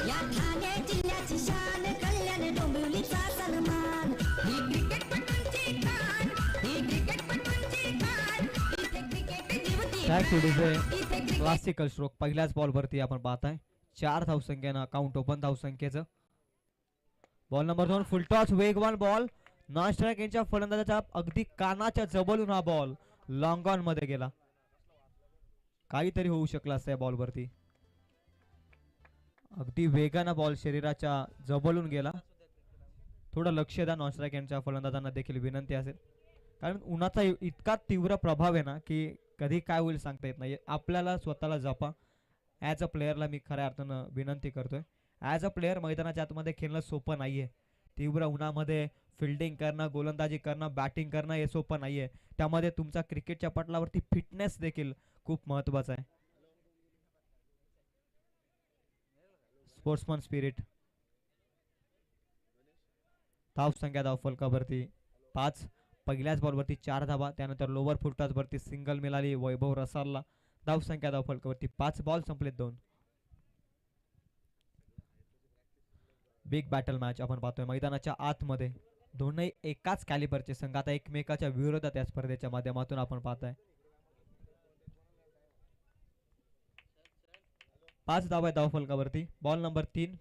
या ठाणे जिल्ह्याची शान कल्याण डोंबिवलीचा सन्मान ही क्रिकेटपटूंची खान ही क्रिकेटपटूंची खान इथे क्रिकेट जीवती क्लासिकल स्ट्रोक पहिल्याच बॉल वरती आपण पाहताय 4 धावसंख्येनं काउंट ओपन धावसंख्येचं. बॉल नंबर 2 फुलटॉस वेगवान बॉल नॉन स्ट्राइक यांच्या फलंदाजाच्या अगदी कानाच्या जवळून हा बॉल लॉंग ऑन मध्ये गेला. काहीतरी होऊ शकलं असतं या बॉल वरती. अगदी वेगानं बॉल शरीराच्या जवळून गेला. थोडं लक्ष द्या नॉन स्ट्राइक यांच्या फलंदाजांना देखील विनंती असेल, कारण उन्हाचा इतका तीव्र प्रभाव आहे ना की कधी काय होईल सांगता येत नाही. आपल्याला स्वतःला जपा. ॲज अ प्लेअरला मी खऱ्या अर्थानं विनंती करतोय. ॲज अ प्लेअर मैदानाच्या आतमध्ये खेळणं सोपं नाहीये. तीव्र उन्हामध्ये फिल्डिंग करणं, गोलंदाजी करणं, बॅटिंग करणं हे सोपं नाहीये. त्यामध्ये तुमचा क्रिकेटच्या पटलावरती फिटनेस देखील खूप महत्वाचा आहे. Sportsman spirit. धाव संख्या धाव फलकावरती 5. पहिल्याच बॉलवरती 4 धावा. त्यानंतर लोअर फुलटॉस वरती सिंगल मिळाली वैभव रसालला. धाव संख्या धाव फलकावरती 5. बॉल संपलेत 2. बिग बॅटल मॅच आपण पाहतोय मैदानाच्या आतमध्ये. दोन्ही एकाच कॅलिबरचे संघ आता एकमेकाच्या विरोधात या स्पर्धेच्या माध्यमातून आपण पाहताय. 5 धावा धाव फलकावरती. Ball number 3.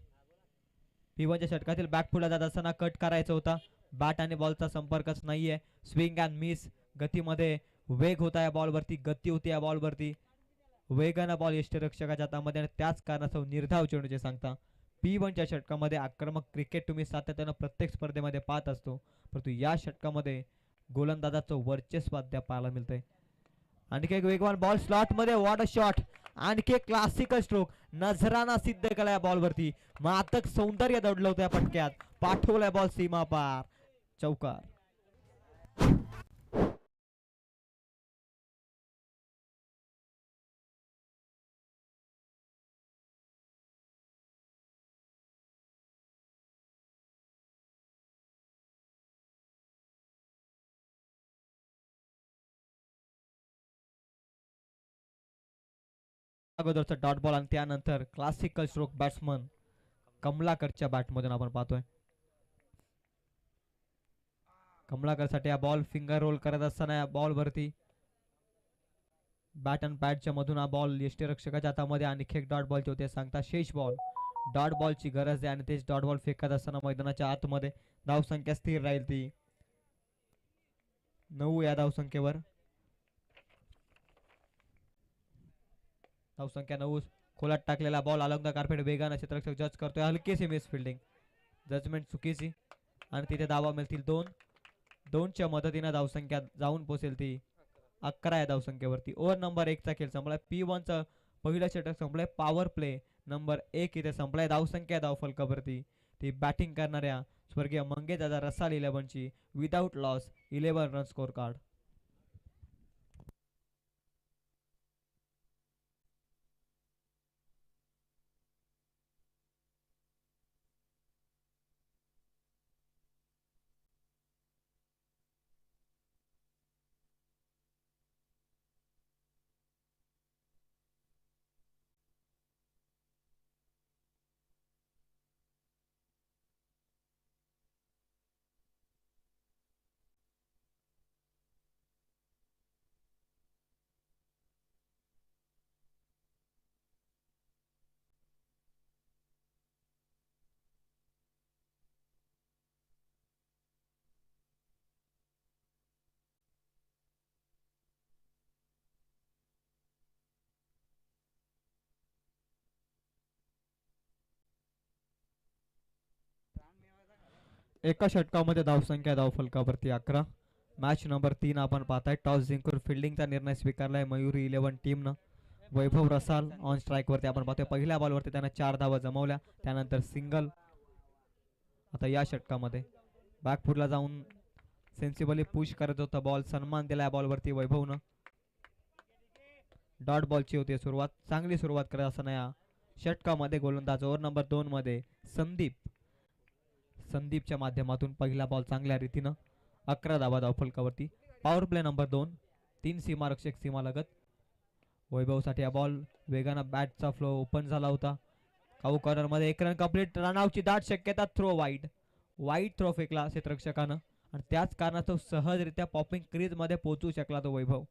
P1च्या षटकातील बॅकफुटला जात असताना कट करायचा होता. बॅट आणि बॉलचा संपर्कच नाहीये. Swing and miss. गतीमध्ये वेग होता या बॉलवरती, गती होती या बॉलवरती. वेगानं बॉल यष्टीरक्षकाच्या हातामध्ये आणि त्याच कारणासह निर्धाव चेंडूचे सांगता. P1च्या षटकामध्ये आक्रमक क्रिकेट तुम्ही सातत्यानं प्रत्येक स्पर्धेमध्ये पाहत असतो, परंतु या षटकामध्ये गोलंदाजाचं वर्चस्व अद्याप पाहायला मिळतंय. आणखी एक वेगवान बॉल स्लॉट मध्ये. What a shot. आणखी एक क्लासिकल स्ट्रोक नजराना सिद्ध केला या बॉलवरती. मातक सौंदर्य दडलं होतं या फटक्यात. पाठवलाय बॉल सीमा पार. चौकार. अगोदरचा डॉट बॉल आणि त्यानंतर क्लासिकल स्ट्रोक बॅट्समन कमलाकरच्या बॅटमधून आपण पाहतोय. कमलाकरसाठी हा बॉल फिंगर रोल करत असताना या बॉल वरती बॅट अँड पॅडच्या मधून हा बॉल यष्टीरक्षकाच्या हातामध्ये आणखी एक डॉट बॉलचे होते सांगता. शेष बॉल डॉट बॉलची गरज आहे आणि तेच डॉट बॉल फेकत असताना मैदानाच्या आतमध्ये धावसंख्या स्थिर राहील ती 9 या धावसंख्येवर. धावसंख्या 9. खोलात टाकलेला बॉल अलॉंग द कार्पेट वेगानं क्षेत्ररक्षक जज करतोय. हलकीशी मिस फिल्डिंग. जजमेंट चुकीची आणि तिथे धावा मिळतील 2. 2च्या मदतीनं धावसंख्या जाऊन पोहोचेल ती 11 या धावसंख्येवरती. ओव्हर नंबर 1 चा खेळ संपलाय. P1चं पहिलं षटक संपलंय. पॉवर प्ले नंबर 1 इथे संपलाय. धावसंख्या धाव फलकावरती ती बॅटिंग करणाऱ्या स्वर्गीय मंगेश दादा रसाल 11ची without loss 11 run score card. एका षटकामध्ये धावसंख्या धाव फलकावरती 11. मॅच नंबर 3 आपण पाहताय. टॉस जिंकून फिल्डिंगचा निर्णय स्वीकारलाय मयुरी 11 टीमनं. वैभव रसाल ऑन स्ट्राइक वरती आपण पाहतोय. पहिल्या बॉलवरती त्यानं 4 धावा जमवल्या, त्यानंतर सिंगल. आता या षटकामध्ये बॅकफुटला जाऊन सेन्सिबली पुश करत होता बॉल. सन्मान दिला बॉलवरती वैभवनं. डॉट बॉलची होती सुरुवात. चांगली सुरुवात करत असताना या षटकामध्ये गोलंदाज ओव्हर नंबर 2 मध्ये संदीपच्या माध्यमातून पहिला बॉल चांगल्या रीतीनं 11 धावा धाव फलकावरती. Power play number 2. 3 सीमारक्षक सीमालगत. वैभवसाठी हा बॉल वेगानं बॅटचा फ्लो ओपन झाला होता. काऊ कॉर्नर मध्ये एक रन कंप्लीट. रनआउटची दाट शक्यता. Throw wide. वाईड थ्रो फेकला क्षेत्ररक्षकानं आणि त्याच कारणास्तव सहजरित्या पॉपिंग क्रीज मध्ये पोहोचू शकला तो वैभव.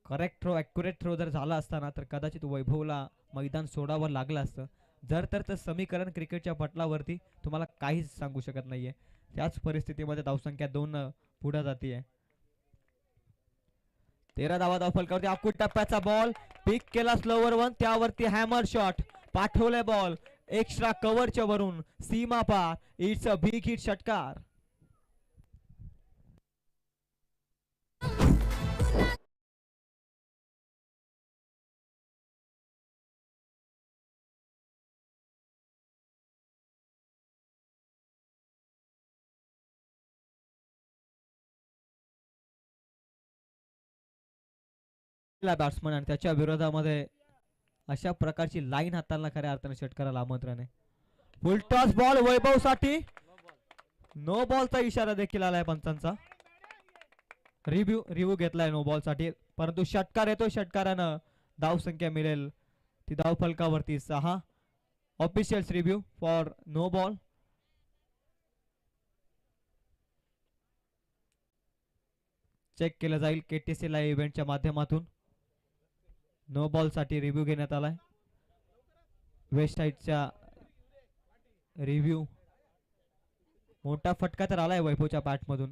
करेक्ट थ्रो ॲक्युरेट थ्रो जर झाला असताना तर कदाचित वैभवला मैदान सोडावं लागलं असतं. जर तर समीकरण क्रिकेटच्या पटलावरती तुम्हाला काहीच सांगू शकत नाहीये. त्याच परिस्थितीमध्ये धावसंख्या 2 पुढे जाते. 13 धावा धावफलकावरती. अकुट टप्प्याचा बॉल पिक केला स्लोवर वन. त्यावरती हॅमर शॉट पाठवले बॉल एक्स्ट्रा कव्हरच्या वरून सीमा पार. इट्स अ बिग हिट षटकार. बॅट्समन आणि त्याच्या विरोधामध्ये अशा प्रकारची लाईन हाताळणं खऱ्या अर्थाने षटकाराला आमंत्रण आहे. फुलटॉस बॉल वैभव साठी. नो बॉलचा इशारा देखील आलाय पंचांचा. रिव्ह्यू घेतलाय नो बॉल साठी परंतु षटकार येतो. षटकारानं धाव संख्या मिळेल ती धाव फलकावरती 6. Officials review for no ball. Check केलं जाईल केटीसी लाईव्ह इव्हेंटच्या माध्यमातून. नो बॉल साठी रिव्ह्यू घेण्यात आलाय. वेस्ट साईडच्या रिव्ह्यू. मोठा फटका तर आलाय वैभवच्या बॅटमधून.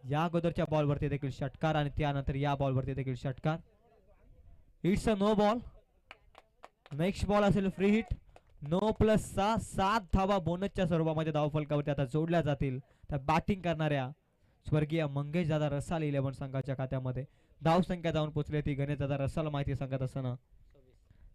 या अगोदरच्या बॉलवरती देखील षटकार आणि त्यानंतर या बॉलवरती देखील षटकार. It's a no ball. Next ball असेल फ्री हिट. 9+6 7 धावा बोनसच्या स्वरूपामध्ये धाव फलकावरती आता जोडल्या जातील. त्या बॅटिंग करणाऱ्या स्वर्गीय मंगेश दादा रसाल 11 संघाच्या खात्यामध्ये. धाव संख्या जाऊन पोहोचली ती गणेश दादा रसाल माहिती सांगत असताना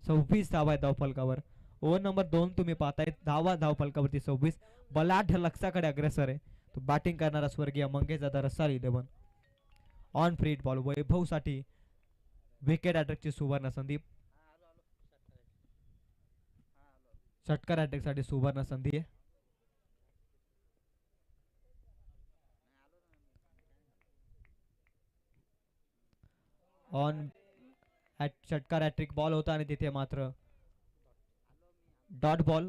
26 धावा आहेत धाव फलकावर. ओव्हर नंबर 2 तुम्ही पाहताय. धाव फलकावरती 26. बलाढ्य लक्षाकडे अग्रेसर आहे तो बॅटिंग करणारा स्वर्गीय मंगेश दादा रसाल 11. ऑन फ्री हिट बॉल वैभव साठी विकेट अटॅकची सुवर्ण संधी. षटकार अटॅक साठी सुवर्ण संधी आहे. ऑन षटकार हॅट्रिक बॉल होता आणि तिथे मात्र डॉट बॉल.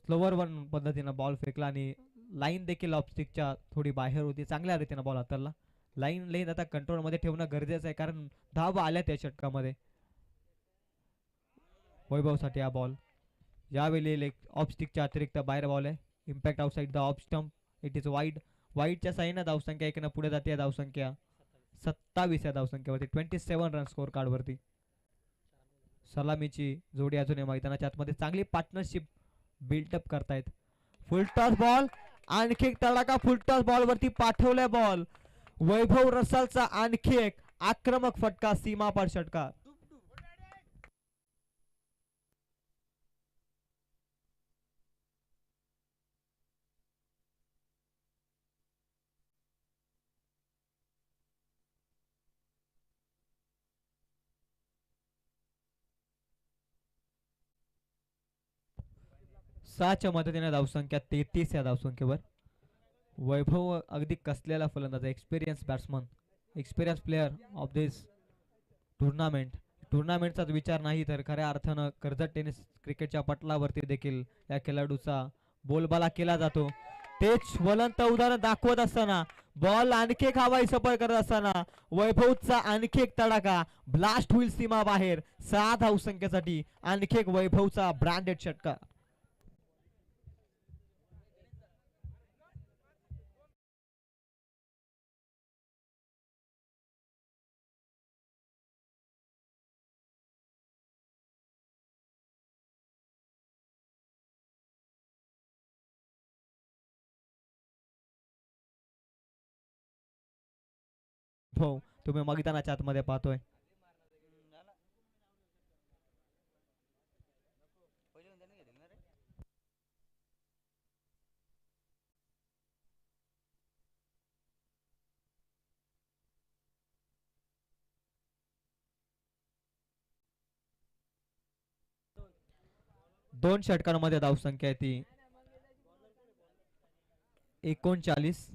स्लोवर वन पद्धतीनं बॉल फेकला आणि लाईन देखील ऑफस्टिकच्या थोडी बाहेर होती. चांगल्या रीतीनं बॉल हाताळला. लाईन आता कंट्रोल मध्ये ठेवणं गरजेचं आहे कारण धाव आल्या त्या षटकामध्ये. वैभवसाठी हा बॉल यावेळी ऑफस्टिकच्या अतिरिक्त बाहेर बॉल आहे. Impact outside the off stump. It is wide. वाईडच्या साईनं धावसंख्या 1 पुढे जाते. धावसंख्या 27 या धावसंख्येवरती 27 रन स्कोर कार्ड वरती. सलामीची जोडी अजूनही मैदानाच्या आतमध्ये चांगली पार्टनरशिप बिल्डअप करतायत. Full toss ball. आणखी एक तडाखा फुलटॉस बॉल वरती पाठवलाय बॉल. वैभव रसालचा आणखी एक आक्रमक फटका. सीमापार षटकार. च्या मदतीने धावसंख्या 33 या धावसंख्येवर. वैभव अगदी कसलेला फलंदाज. Experience batsman. Experience player of this टुर्नामेंटचाच विचार नाही तर खऱ्या अर्थानं कर्जत टेनिस क्रिकेटच्या पटलावरती देखील या खेळाडूचा बोलबाला केला जातो. तेच ज्वलंत उदाहरण दाखवत असताना बॉल आणखी एक हवाई सफर करत असताना वैभवचा आणखी एक तडाखा. ब्लास्ट होईल सीमा बाहेर. 6 धावसंख्येसाठी आणखी एक वैभवचा ब्रँडेड षटकार. हो तुम्ही मैदानाच्या आतमध्ये पाहतोय. दोन षटकांमध्ये धावसंख्या आहे ती 39.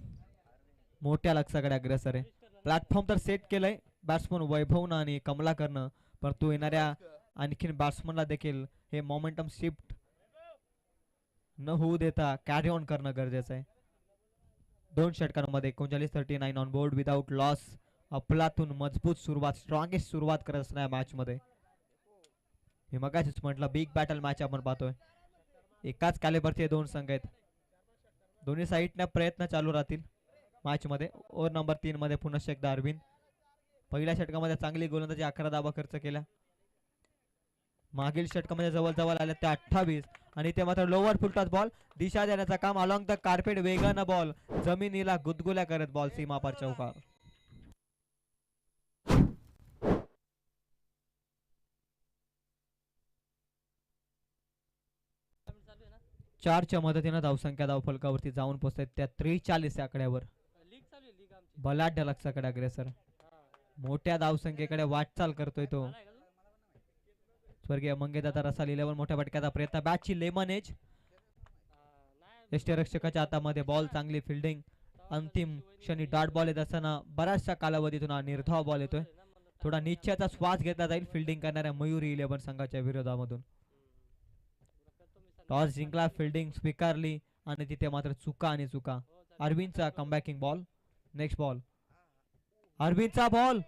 मोठ्या लक्षाकडे अग्रेसर आहे. प्लॅटफॉर्म तर सेट केलंय बॅट्समन वैभवनं आणि कमलाकरनं, परंतु येणाऱ्या आणखीन बॅट्समनला देखील हे मोमेंटम शिफ्ट न होऊ देता कॅरी ऑन करणं गरजेचं आहे. 2 षटकांमध्ये 39-39 ऑन बोर्ड विदाउट लॉस. अफलातून मजबूत सुरुवात, स्ट्रॉंगेस्ट सुरुवात करत असणार मॅच मध्ये. मी मगाशीच म्हटलं बिग बॅटल मॅच आपण पाहतोय. एकाच कॅलिबरचे 2 संघ आहेत. दोन्ही साईडने प्रयत्न चालू राहतील मॅच मध्ये. ओव्हर नंबर 3 मध्ये पुन्हा एकदा अरविंद. पहिल्या षटकामध्ये चांगली गोलंदाजी 11 धावा खर्च केल्या. मागील षटकामध्ये जवळ आले ते 28 आणि ते मात्र लोअर फुलटॉस बॉल दिशा देण्याचं काम अलॉंग द कार्पेट. वेगानं बॉल जमिनीला गुदगुल्या करत बॉल सीमापार चौकार. चारच्या मदतीनं धावसंख्या धावफलकावरती जाऊन पोहोचतात त्या 43 आकड्यावर. बलाढ्य लक्षाकडे अग्रेसर, मोठ्या धावसंख्येकडे वाटचाल करतोय तो स्वर्गीय मंगेशदादा रसाल. 11 मोठ्या फटक्याचा प्रयत्न, बॅटची लेमन एज. यष्टीरक्षकाच्या हातामध्ये बॉल, चांगली फिल्डिंग. अंतिम क्षणी डॉट बॉल येत असताना बऱ्याचशा कालावधीतून हा निर्धाव बॉल येतोय. थोडा निश्चयाचा श्वास घेतला जाईल फिल्डिंग करणाऱ्या मयुरी 11 संघाच्या विरोधामधून. टॉस जिंकला, फिल्डिंग स्वीकारली आणि तिथे मात्र चुका आणि चुका. अरविंदचा कमबॅकिंग बॉल. नेक्स्ट बॉल, अरविंदचा बॉल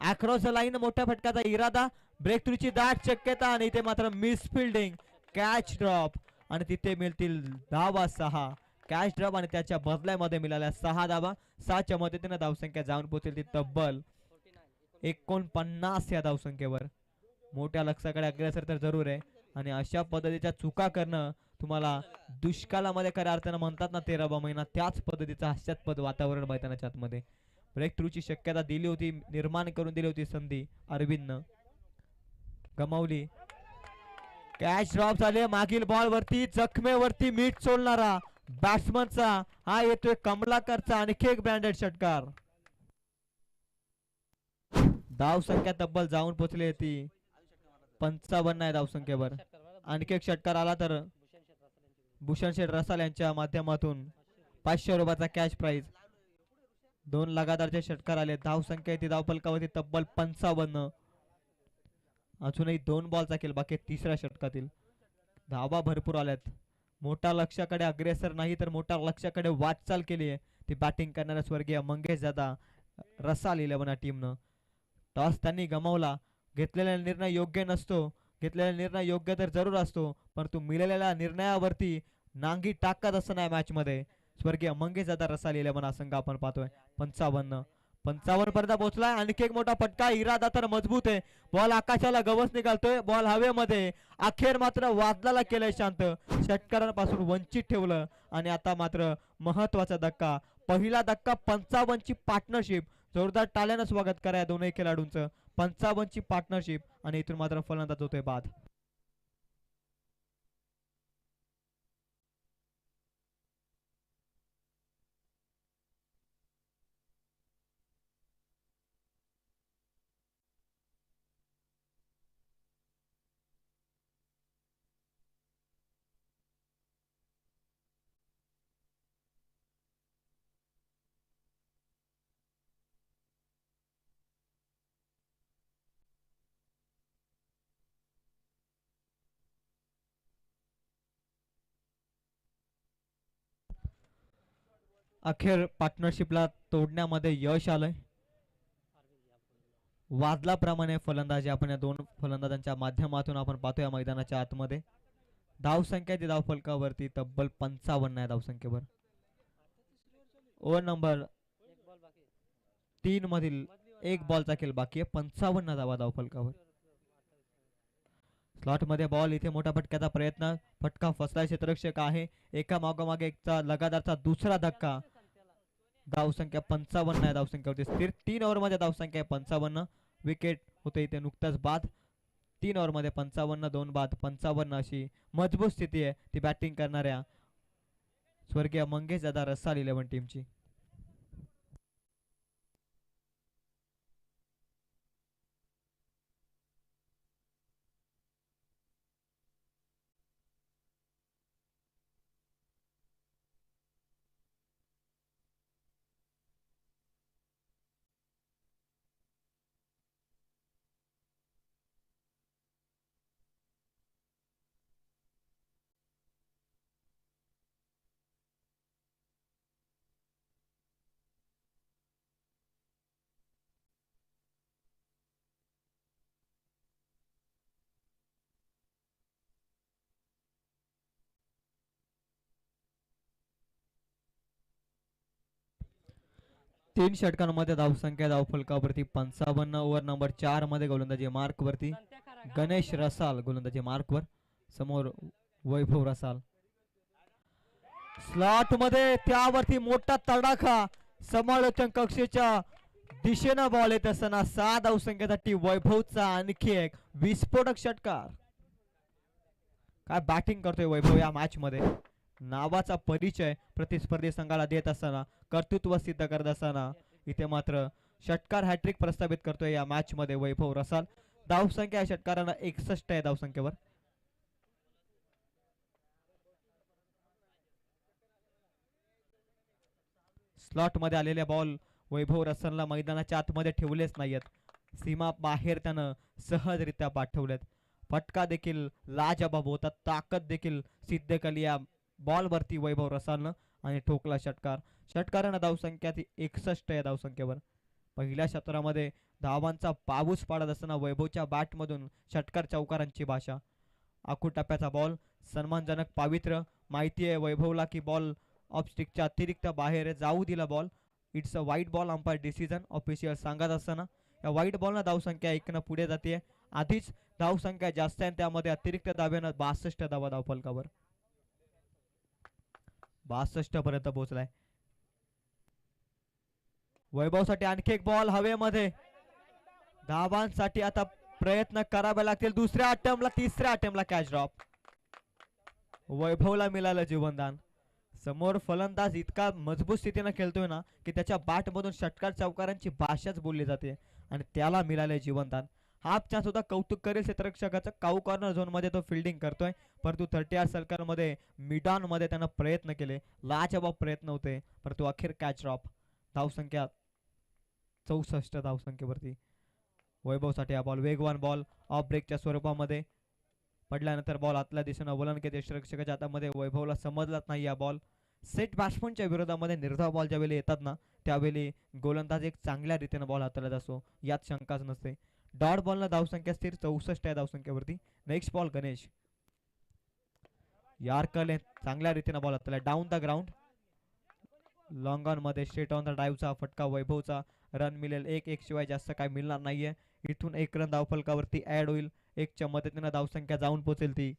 अक्रॉस द लाईन. मोठ्या फटक्याचा इरादा, ब्रेक थ्रूची दाट शक्यता आणि इथे मात्र मिस फिल्डिंग, कॅच ड्रॉप आणि तिथे मिळतील धावा 6. कॅच ड्रॉप आणि त्याच्या बदल्यामध्ये मिळाल्या 6 धावा. 6च्या मदतीने धावसंख्या जाऊन पोहोचेल ती तब्बल 49 या धावसंख्येवर. मोठ्या लक्षाकडे अग्रेसर तर जरूर आहे आणि अशा पद्धतीच्या चुका करणं तुम्हाला दुष्काळामध्ये खऱ्या अर्थानं म्हणतात ना 13वा महिना, त्याच पद्धतीचं हास्यास्पद वातावरण मैदानाच्या आतमध्ये. ब्रेक थ्रूची शक्यता दिली होती, निर्माण करून दिली होती संधी, अरविंदनं गमावली. कॅच ड्रॉप झाले. मागील बॉल वरती जखमेवरती मीठ सोडणारा बॅट्समनचा हा येतोय कमलाकरचा आणखी एक ब्रँडेड षटकार. धावसंख्या तब्बल जाऊन पोहोचली होती 55 आहे धावसंख्येवर. आणखी एक षटकार आला तर भूषण शेठ रसाल यांच्या माध्यमातून 500 रुपयाचा कॅश प्राइज. 2 लगातारचे षटकार आले. धावसंख्या ती धावफलकावरती तब्बल 55. अजूनही 2 बॉलचा खेळ बाकी तिसऱ्या षटकातील. धावा भरपूर आल्यात. मोठा लक्ष्याकडे अग्रेसर नाही तर मोठा लक्ष्याकडे वाटचाल केली आहे ती बॅटिंग करणाऱ्या स्वर्गीय मंगेश दादा रसाल 11 टीमनं. टॉस त्यांनी गमावला. घेतलेला निर्णय योग्य नसतो, घेतलेला निर्णय योग्य तर जरूर असतो, परंतु मिळालेल्या निर्णयावरती नांगी टाकत असताना मॅच मध्ये स्वर्गीय मंगेश दादा रसाल 11 संघ आपण पाहतोय. 55 पर्यंत पोहोचलाय. आणखी एक मोठा फटका, इरादा तर मजबूत आहे. बॉल आकाशाला गवस निघालतोय, बॉल हवेमध्ये. अखेर मात्र वादळाला केलंय शांत, षटकारांपासून वंचित ठेवलं आणि आता मात्र महत्वाचा धक्का. पहिला धक्का 55 ची पार्टनरशिप. जोरदार टाळ्यानं स्वागत करा या दोनही खेळाडूंचं. 55 ची पार्टनरशिप आणि इथून मात्र फलंदाज होतोय बाद. अखेर पार्टनरशिपला तोडण्यामध्ये यश आलंय. वादलाप्रमाणे फलंदाजी आपण या 2 फलंदाजांच्या माध्यमातून आपण पाहतोय मैदानाच्या आतमध्ये. धावसंख्या ती धावफलकावरती तब्बल 55 आहे धावसंख्येवर. ओव्हर नंबर 3 मधील 1 बॉलचा खेळ बाकी आहे. 55 धावा धावफलकावर. स्लॉट मध्ये बॉल, इथे मोठा फटक्याचा प्रयत्न, फटका फसला. क्षेत्ररक्षक आहे. एका मागोमागे एकचा लगातारचा दुसरा धक्का. धावसंख्या 55 आहे धावसंख्येवरती स्थिर. 3 ओव्हर मध्ये धावसंख्या 55. विकेट होते इथे नुकताच बाद. 3 ओव्हर मध्ये 55, 2 बाद, 55 अशी मजबूत स्थिती आहे ती बॅटिंग करणाऱ्या स्वर्गीय मंगेश दादा रसाल 11 टीमची. तीन षटकांमध्ये धावसंख्या धावफलकावरती 55. ओव्हर नंबर 4 मध्ये गोलंदाजी मार्क वरती गणेश रसाल गोलंदाजी मार्क वर, समोर वैभव रसाल. स्लॉट मध्ये त्यावरती मोठा तडाखा, समालोचन कक्षेच्या दिशेनं बॉल येत असताना 6 धावसंख्येसाठी वैभवचा आणखी एक विस्फोटक षटकार. काय बॅटिंग करतोय वैभव या मॅच मध्ये. नावाचा परिचय प्रतिस्पर्धी संघाला देत असताना, कर्तृत्व सिद्ध करत असताना इथे मात्र षटकार हॅट्रिक प्रस्थापित करतोय या मॅच मध्ये वैभव रसाल. धावसंख्या या षटकारांना 61 आहे धावसंख्येवर. स्लॉट मध्ये आलेले बॉल वैभव रसालला मैदानाच्या आतमध्ये ठेवलेच नाहीयेत, सीमा बाहेर त्यानं सहजरित्या पाठवलेत. फटका देखील लाजबाब होता, ताकद देखील सिद्ध केली या बॉल वरती वैभव रसालनं आणि ठोकला षटकार. षटकारानं धावसंख्या ती 61 आहे धावसंख्येवर. पहिल्या सत्रामध्ये धावांचा पाऊस पाडत असताना वैभवच्या बॅट मधून षटकार चौकारांची भाषा. आखूड टप्प्याचा बॉल, सन्मानजनक पावित्र्य. माहिती आहे वैभवला की बॉल ऑफ स्टिकच्या अतिरिक्त बाहेर जाऊ दिला बॉल. इट्स अ वाईट बॉल, अंपायर डिसिजन ऑफिशियल सांगत असताना या वाईट बॉलनं धावसंख्या 1 पुढे जाते. आधीच धावसंख्या जास्त आहे, त्यामध्ये अतिरिक्त धाब्यानं 62 धावा धावफलकावर, 62 पर्यंत पोहोचलाय. वैभवसाठी आणखी एक बॉल हवेमध्ये. धावांसाठी आता प्रयत्न करावे लागतील. दुसऱ्या अटेम्प्टला, तिसऱ्या अटेम्प्टला कॅच ड्रॉप. वैभवला मिळालं जीवनदान. समोर फलंदाज इतका मजबूत स्थितीने खेळतोय ना की त्याच्या बॅट मधून षटकार चौकारांची भाषाच बोलली जाते आणि त्याला मिळाले जीवनदान. हाफ चान्स सुद्धा कौतुक करेल क्षेत्ररक्षकाचं. काऊ कॉर्नर झोन मध्ये तो फिल्डिंग करतोय, परंतु 30 सर्कल मध्ये मिडॉन मध्ये त्यानं प्रयत्न केले, लाजवाब प्रयत्न होते, परंतु अखेर कॅच ड्रॉप. धावसंख्या 64 धावसंख्येवरती. वैभवसाठी हा बॉल वेगवान बॉल ऑफ ब्रेकच्या स्वरूपामध्ये पडल्यानंतर बॉल आतल्या दिशेनं वलन घेते क्षेत्ररक्षकाच्या हातामध्ये. वैभवला समजलाच नाही हा बॉल. सेट बॅट्समनच्या विरोधामध्ये निर्धाव बॉल ज्यावेळी येतात ना त्यावेळी गोलंदाज एक चांगल्या रीतीने बॉल हाताळत असतो, यात शंकाच नसते. डॉट बॉलनं धावसंख्या स्थिर 64 आहे धावसंख्येवरती. नेक्स्ट बॉल गणेश यार्करने चांगल्या रीतीने बॉल हाताळला. Down the ground, long on मध्ये स्ट्रेट ऑन द ड्राईव्हचा फटका वैभवचा. रन मिळेल 1 शिवाय जास्त काय मिळणार नाहीये. इथून 1 रन धावफलकावरती ऍड होईल. 1च्या मदतीने धावसंख्या जाऊन पोहोचेल ती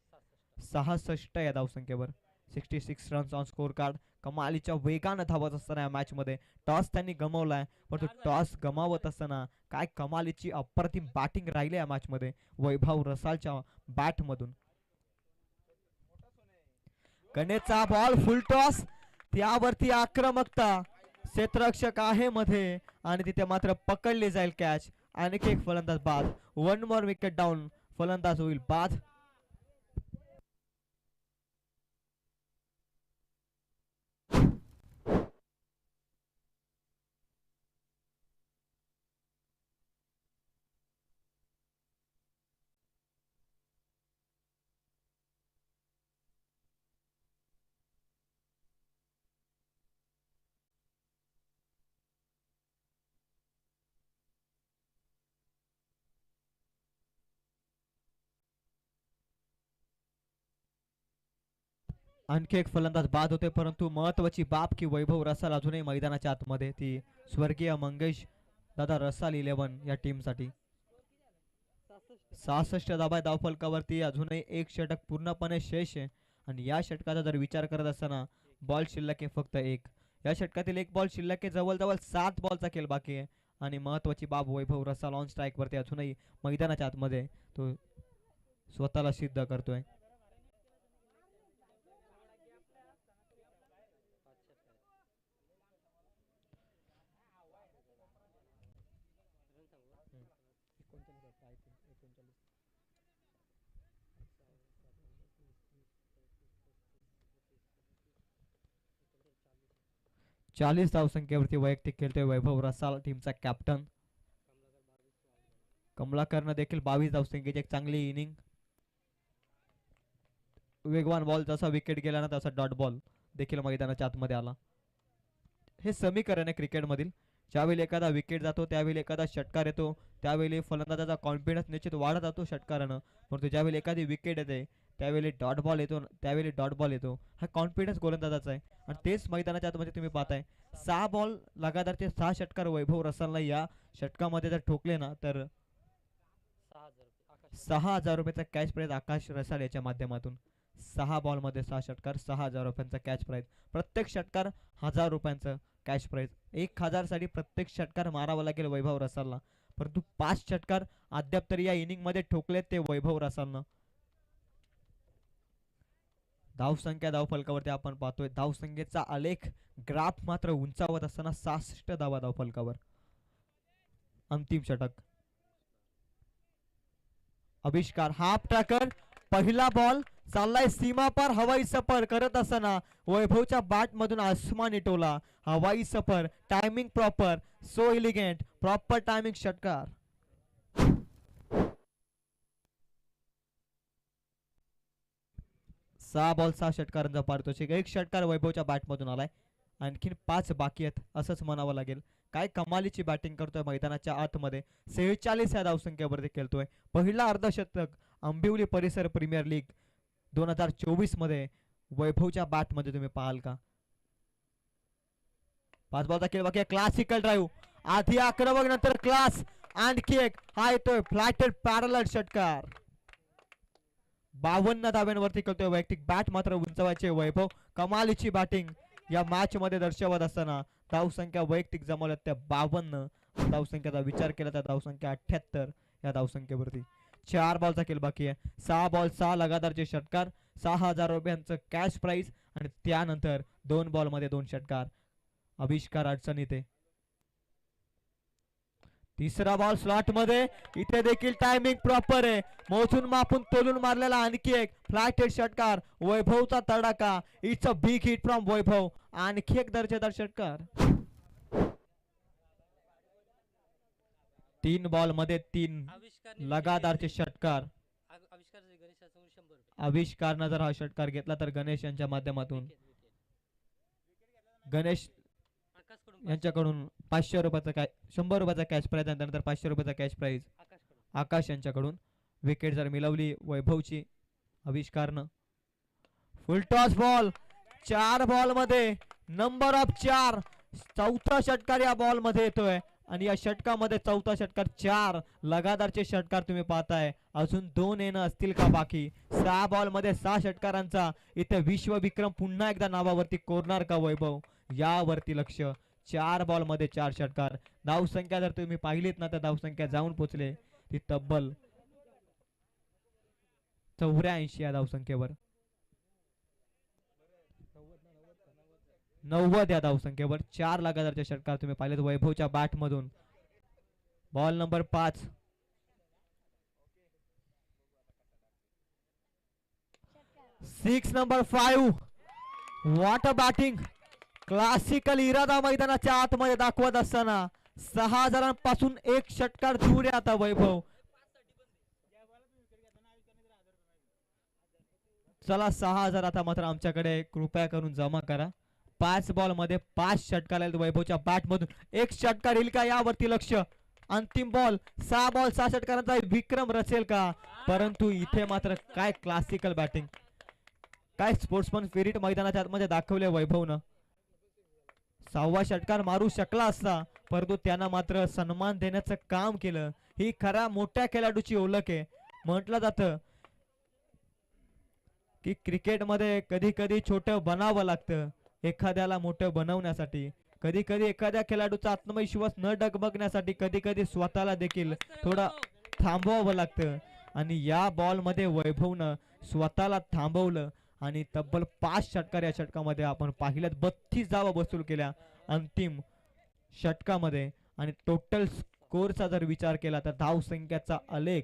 66 या धावसंख्येवर. 66 रन्स ऑन स्कोर कार्ड. कमालीच्या वेगानं धावत असताना या मॅच मध्ये टॉस त्यांनी गमावलाय, परंतु टॉस गमावत असताना काय कमालीची अप्रतिम बॅटिंग राहिली या मॅच मध्ये वैभव रसालच्या बॅट मधून. गणेशचा बॉल फुल टॉस, त्यावरती आक्रमकता. क्षेत्ररक्षक आहे मध्ये आणि तिथे मात्र पकडली जाईल कॅच. आणखी एक फलंदाज बाद. 1 मोर विकेट डाऊन, फलंदाज होईल बाद. आणखी एक फलंदाज बाद होते, परंतु महत्वाची बाब की वैभव रसाल अजूनही मैदानाच्या आतमध्ये. ती स्वर्गीय मंगेश दादा रसाल 11 या टीम साठी. 66 धाबा धावफलकावरती. अजूनही एक षटक पूर्णपणे शेष आहे आणि या षटकाचा जर विचार करत असताना बॉल शिल्लक आहे फक्त 1. या षटकातील 1 बॉल शिल्लक आहे. जवळजवळ 7 बॉलचा खेळ बाकी आहे आणि महत्वाची बाब वैभव रसाल ऑन स्ट्राईक वरती अजूनही मैदानाच्या आतमध्ये तो स्वतःला सिद्ध करतोय. चाळीस धावसंख्येवरती वैयक्तिक खेळतोय वैभव रसाल, टीमचा कॅप्टन. कमलाकरनं देखील 22 धावसंख्येची एक चांगली इनिंग. वेगवान बॉल जसा विकेट गेला ना तसा डॉट बॉल देखील मैदानाच्या आतमध्ये आला. हे समीकरण आहे क्रिकेट मधील. ज्यावेळी एखादा विकेट जातो त्यावेळी एखादा षटकार येतो, त्यावेळी फलंदाजाचा कॉन्फिडन्स निश्चित वाढत जातो षटकारानं, परंतु ज्यावेळी एखादी विकेट येते त्यावेळी डॉट बॉल येतो. हा कॉन्फिडन्स गोलंदाजाचा आहे आणि तेच मैदानाच्या आतमध्ये तुम्ही पाहताय. 6 बॉल लगातारचे 6 षटकार वैभव रसालला या षटकामध्ये जर ठोकले ना तर 6,000 रुपयाचा कॅश प्राइज आकाश रसाल याच्या माध्यमातून. 6 बॉल मध्ये 6 षटकार, 6,000 रुपयांचा कॅच प्राइज. प्रत्येक षटकार 1,000 रुपयांचं कॅश प्राइज. 1,000 साठी प्रत्येक षटकार मारावा लागेल वैभव रसालला, परंतु 5 षटकार अद्याप तरी या इनिंग मध्ये ठोकलेत ते वैभव रसालनं. धावसंख्या धावफलकावरती आपण पाहतोय धावसंख्येचा आलेख ग्राफ मात्र उंचावत असताना 66 धावा धावफलकावर. अंतिम षटक आविष्कार हाफ ट्रॅकर. पहिला बॉल चाललाय सीमा पार हवाई सफर करत असताना वैभवच्या बॅट मधून आसमानी टोला. हवाई सफर, timing proper, so elegant, proper timing षटकार. सहा बॉल 6 षटकारांचा पारितोषिक. एक षटकार वैभवच्या बॅट मधून आलाय, आणखीन 5 बाकी आहेत असंच म्हणावं लागेल. काय कमालीची बॅटिंग करतोय मैदानाच्या आतमध्ये. 46 या धावसंख्येवरती खेळतोय. पहिला अर्धशतक आंबिवली परिसर प्रीमियर लीग 2024 मध्ये वैभवच्या बॅट मध्ये तुम्ही पाहाल का. 5 बॉलचा खेळ बाकी. क्लासिकल ड्राईव्ह, आधी आक्रमक नंतर क्लास. आणखी एक हा येतोय फ्लॅटेड पॅरलल षटकार. 52 धाव्यांवरती खेळतोय वैयक्तिक. बॅट मात्र उंचवायचे वैभव. कमालीची बॅटिंग या मॅच मध्ये दर्शवत असताना धावसंख्या वैयक्तिक जमवल्यात त्या 52. धावसंख्येचा विचार केला तर धावसंख्या 78 या धावसंख्येवरती. 4 बॉलचा खेळ बाकी आहे. 6 बॉल 6 लगातारचे षटकार, 6,000 रुपयांचं कॅश प्राइज आणि त्यानंतर 2 बॉल मध्ये 2 षटकार. आविष्कार अडचणीत आहे. तिसरा बॉल स्लॉट मध्ये. इथे देखील टायमिंग प्रॉपर आहे. मोजून मापून तोलून मारलेला आणखी एक फ्लॅटेड षटकार. वैभवचा तडाखा. It's a big hit from Vaibhav. आणखी एक दर्जेदार षटकार. 3 बॉल मध्ये 3 लगातारचे षटकार. आविष्कारनं जर हा षटकार घेतला तर गणेश यांच्या माध्यमातून गणेश यांच्याकडून 500 रुपयाचा 100 रुपयाचा कॅश प्राइज आणि त्यानंतर 500 रुपयाचा कॅश प्राइज आकाश यांच्याकडून. विकेट जर मिळवली वैभवची आविष्कारनं. Full toss ball. 4 बॉल मध्ये नंबर ऑफ 4. चौथा षटकार या बॉल मध्ये येतोय आणि या षटकामध्ये चौथा षटकार. 4 लगातारचे षटकार तुम्ही पाहताय. अजून 2 येणं असतील का बाकी. 6 बॉल मध्ये 6 षटकारांचा इथे विश्व विक्रम पुन्हा एकदा नावावरती कोरणार का वैभव, यावरती लक्ष. 4 बॉल मध्ये 4 षटकार. धावसंख्या जर तुम्ही पाहिलीत ना तर धावसंख्या जाऊन पोचले ती तब्बल 84 या धावसंख्येवर. 90 या धावसंख्येवर 4 लगातारचे षटकार तुम्ही पाहिलेत वैभवच्या बॅट मधून. Ball number 5. Six number 5. What a batting. Classical इरादा मैदानाच्या आतमध्ये दाखवत असताना 6,000 पासून एक षटकार दूर आहे आता वैभव. चला 6,000 आता मात्र आमच्याकडे कृपया करून जमा करा. 5 बॉल मध्ये 5 षटकार आहेत वैभवच्या बॅट मधून. एक षटकार येईल का यावरती लक्ष. अंतिम बॉल. 6 बॉल 6 षटकारांचा विक्रम रचेल का. परंतु इथे मात्र काय क्लासिकल बॅटिंग, काय स्पोर्ट्समन स्पिरिट मैदानाच्या आतमध्ये दाखवले वैभवनं. 6वा षटकार मारू शकला असता परंतु त्यांना मात्र सन्मान देण्याचं काम केलं. ही खरा मोठ्या खेळाडूची ओळख आहे. म्हटलं जातं की क्रिकेटमध्ये कधी कधी छोटं बनावं लागतं एखाद्याला मोठं बनवण्यासाठी. कधी कधी एखाद्या खेळाडूचा आत्मविश्वास न डगमगण्यासाठी कधी कधी स्वतःला देखील थोडं थांबवावं लागतं आणि या बॉल मध्ये वैभवनं स्वतःला थांबवलं आणि तब्बल 5 षटकार या षटकामध्ये आपण पाहिल्यात. 32 धावा वसूल केल्या अंतिम षटकामध्ये आणि टोटल स्कोरचा जर विचार केला तर धावसंख्याचा आलेख